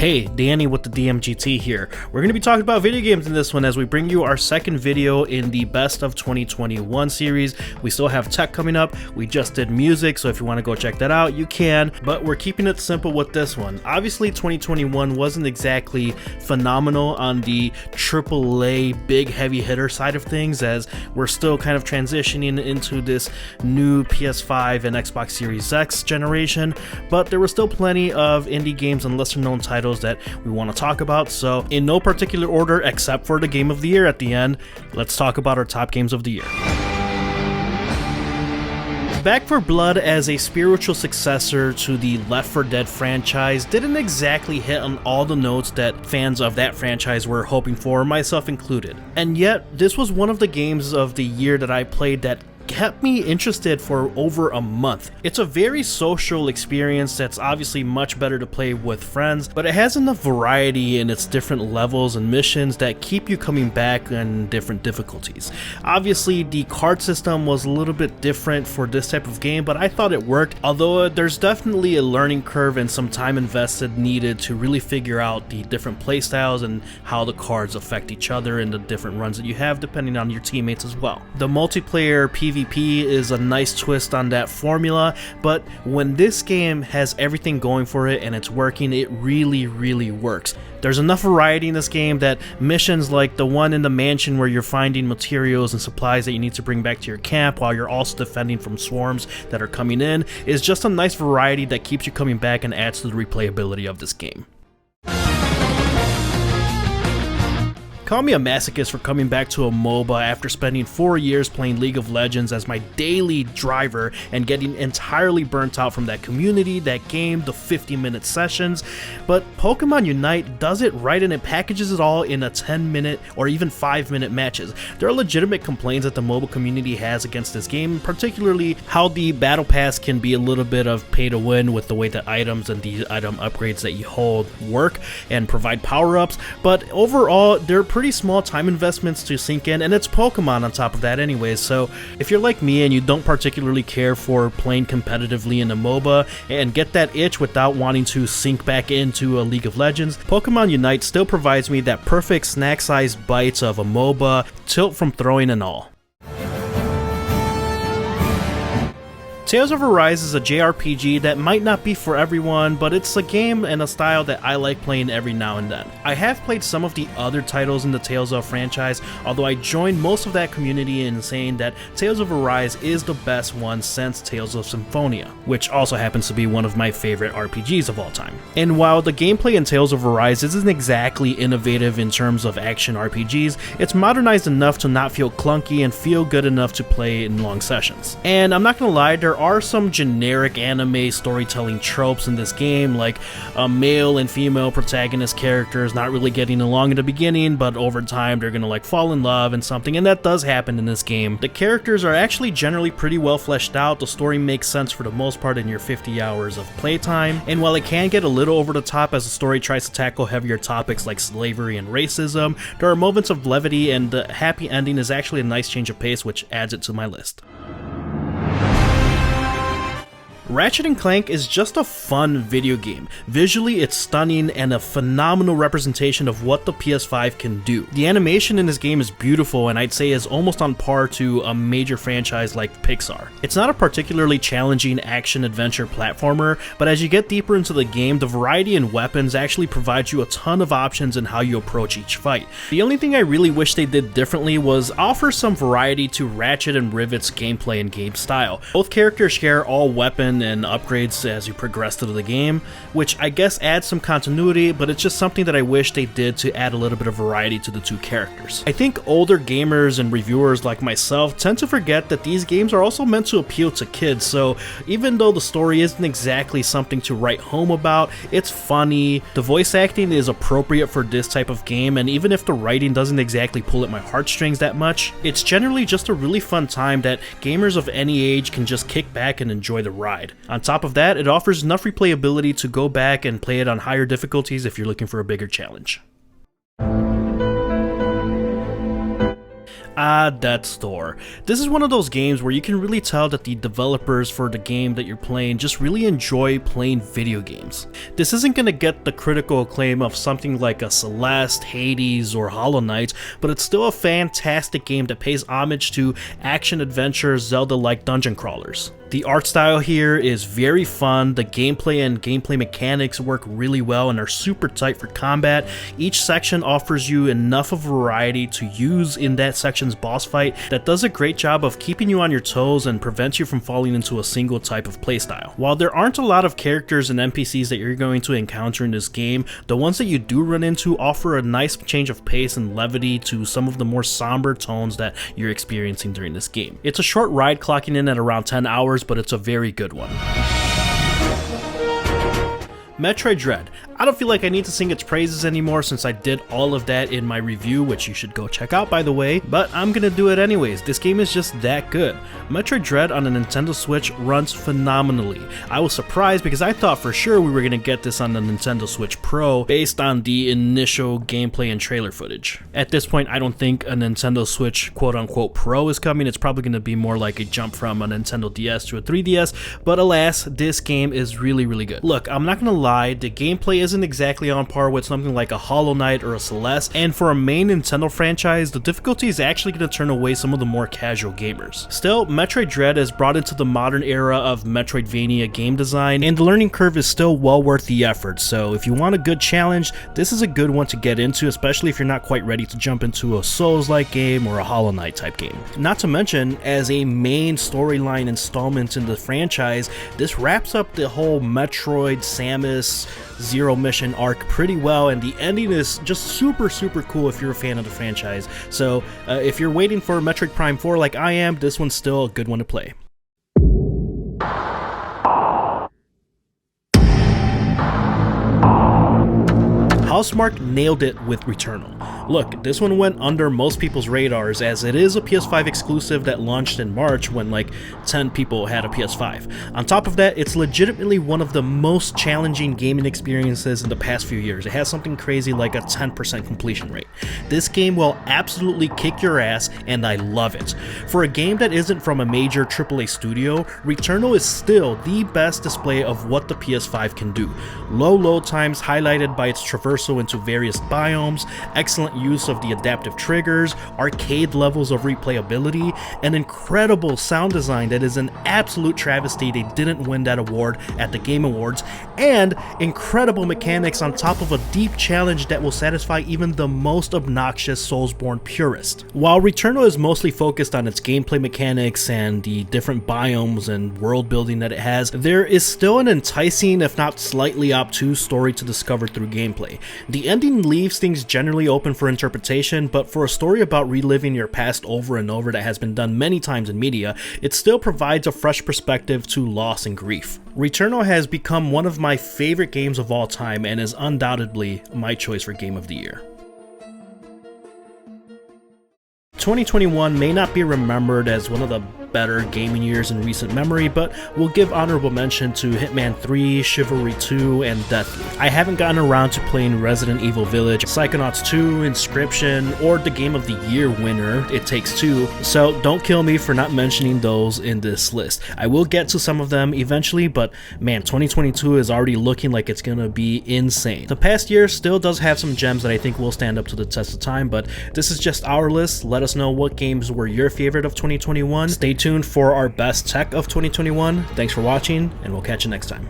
Hey, Danny with the DMGT here. We're going to be talking about video games in this one as we bring you our second video in the Best of 2021 series. We still have tech coming up. We just did music, so if you want to go check that out, you can. But we're keeping it simple with this one. Obviously, 2021 wasn't exactly phenomenal on the AAA big heavy hitter side of things, as we're still kind of transitioning into this new PS5 and Xbox Series X generation. But there were still plenty of indie games and lesser known titles that we want to talk about, so in no particular order except for the game of the year at the end, let's talk about our top games of the year. Back 4 Blood, as a spiritual successor to the Left 4 Dead franchise, didn't exactly hit on all the notes that fans of that franchise were hoping for, myself included. And yet, this was one of the games of the year that I played that kept me interested for over a month. It's a very social experience that's obviously much better to play with friends, but it has enough variety in its different levels and missions that keep you coming back in different difficulties. Obviously, the card system was a little bit different for this type of game, but I thought it worked, although there's definitely a learning curve and some time invested needed to really figure out the different playstyles and how the cards affect each other in the different runs that you have depending on your teammates as well. The multiplayer PvP is a nice twist on that formula, but when this game has everything going for it and it's working, it really works. There's enough variety in this game that missions like the one in the mansion where you're finding materials and supplies that you need to bring back to your camp while you're also defending from swarms that are coming in is just a nice variety that keeps you coming back and adds to the replayability of this game. Call me a masochist for coming back to a MOBA after spending 4 years playing League of Legends as my daily driver and getting entirely burnt out from that community, that game, the 50-minute sessions, but Pokemon Unite does it right and it packages it all in a 10-minute or even 5-minute matches. There are legitimate complaints that the mobile community has against this game, particularly how the battle pass can be a little bit of pay to win with the way that items and the item upgrades that you hold work and provide power-ups, but overall they're pretty small time investments to sink in, and it's Pokemon on top of that anyways, so if you're like me and you don't particularly care for playing competitively in a MOBA and get that itch without wanting to sink back into a League of Legends, Pokemon Unite still provides me that perfect snack-sized bites of a MOBA, tilt from throwing and all. Tales of Arise is a JRPG that might not be for everyone, but it's a game and a style that I like playing every now and then. I have played some of the other titles in the Tales of franchise, although I joined most of that community in saying that Tales of Arise is the best one since Tales of Symphonia, which also happens to be one of my favorite RPGs of all time. And while the gameplay in Tales of Arise isn't exactly innovative in terms of action RPGs, it's modernized enough to not feel clunky and feel good enough to play in long sessions. And I'm not gonna lie, there are some generic anime storytelling tropes in this game, like a male and female protagonist characters not really getting along in the beginning, but over time they're gonna like fall in love and something, and that does happen in this game. The characters are actually generally pretty well fleshed out, the story makes sense for the most part in your 50 hours of playtime, and while it can get a little over the top as the story tries to tackle heavier topics like slavery and racism, there are moments of levity, and the happy ending is actually a nice change of pace, which adds it to my list. Ratchet & Clank is just a fun video game. Visually, it's stunning and a phenomenal representation of what the PS5 can do. The animation in this game is beautiful and I'd say is almost on par to a major franchise like Pixar. It's not a particularly challenging action-adventure platformer, but as you get deeper into the game, the variety in weapons actually provides you a ton of options in how you approach each fight. The only thing I really wish they did differently was offer some variety to Ratchet and Rivet's gameplay and game style. Both characters share all weapons and upgrades as you progress through the game, which I guess adds some continuity, but it's just something that I wish they did to add a little bit of variety to the two characters. I think older gamers and reviewers like myself tend to forget that these games are also meant to appeal to kids, so even though the story isn't exactly something to write home about, it's funny, the voice acting is appropriate for this type of game, and even if the writing doesn't exactly pull at my heartstrings that much, it's generally just a really fun time that gamers of any age can just kick back and enjoy the ride. On top of that, it offers enough replayability to go back and play it on higher difficulties if you're looking for a bigger challenge. Death's Door. This is one of those games where you can really tell that the developers for the game that you're playing just really enjoy playing video games. This isn't going to get the critical acclaim of something like a Celeste, Hades, or Hollow Knight, but it's still a fantastic game that pays homage to action-adventure Zelda-like dungeon crawlers. The art style here is very fun, the gameplay and gameplay mechanics work really well and are super tight for combat. Each section offers you enough of variety to use in that section's boss fight that does a great job of keeping you on your toes and prevents you from falling into a single type of playstyle. While there aren't a lot of characters and NPCs that you're going to encounter in this game, the ones that you do run into offer a nice change of pace and levity to some of the more somber tones that you're experiencing during this game. It's a short ride, clocking in at around 10 hours, but it's a very good one. Metroid Dread. I don't feel like I need to sing its praises anymore since I did all of that in my review, which you should go check out by the way, but I'm gonna do it anyways. This game is just that good. Metroid Dread on a Nintendo Switch runs phenomenally. I was surprised because I thought for sure we were gonna get this on the Nintendo Switch Pro based on the initial gameplay and trailer footage. At this point, I don't think a Nintendo Switch quote-unquote Pro is coming. It's probably gonna be more like a jump from a Nintendo DS to a 3DS, but alas, this game is really, really good. Look, I'm not gonna lie, the gameplay isn't exactly on par with something like a Hollow Knight or a Celeste, and for a main Nintendo franchise, the difficulty is actually going to turn away some of the more casual gamers. Still, Metroid Dread is brought into the modern era of Metroidvania game design, and the learning curve is still well worth the effort, so if you want a good challenge, this is a good one to get into, especially if you're not quite ready to jump into a Souls-like game or a Hollow Knight type game. Not to mention, as a main storyline installment in the franchise, this wraps up the whole Metroid, Samus, Zero Mission arc pretty well, and the ending is just super cool if you're a fan of the franchise. So if you're waiting for Metroid Prime 4 like I am, this one's still a good one to play. Housemarque nailed it with Returnal. Look, this one went under most people's radars as it is a PS5 exclusive that launched in March when like 10 people had a PS5. On top of that, it's legitimately one of the most challenging gaming experiences in the past few years. It has something crazy like a 10% completion rate. This game will absolutely kick your ass and I love it. For a game that isn't from a major AAA studio, Returnal is still the best display of what the PS5 can do. Low load times highlighted by its traversal into various biomes, excellent use of the adaptive triggers, arcade levels of replayability, an incredible sound design that is an absolute travesty they didn't win that award at the Game Awards, and incredible mechanics on top of a deep challenge that will satisfy even the most obnoxious Soulsborne purist. While Returnal is mostly focused on its gameplay mechanics and the different biomes and world building that it has, there is still an enticing, if not slightly obtuse, story to discover through gameplay. The ending leaves things generally open for interpretation, but for a story about reliving your past over and over that has been done many times in media, it still provides a fresh perspective to loss and grief. Returnal has become one of my favorite games of all time and is undoubtedly my choice for Game of the Year. 2021 may not be remembered as one of the better gaming years in recent memory, but we'll give honorable mention to Hitman 3, Chivalry 2, and Deathloop. I haven't gotten around to playing Resident Evil Village, Psychonauts 2, Inscription, or the Game of the Year winner, It Takes Two, so don't kill me for not mentioning those in this list. I will get to some of them eventually, but man, 2022 is already looking like it's gonna be insane. The past year still does have some gems that I think will stand up to the test of time, but this is just our list. Let us know what games were your favorite of 2021. Stay tuned for our best tech of 2021. Thanks for watching, and we'll catch you next time.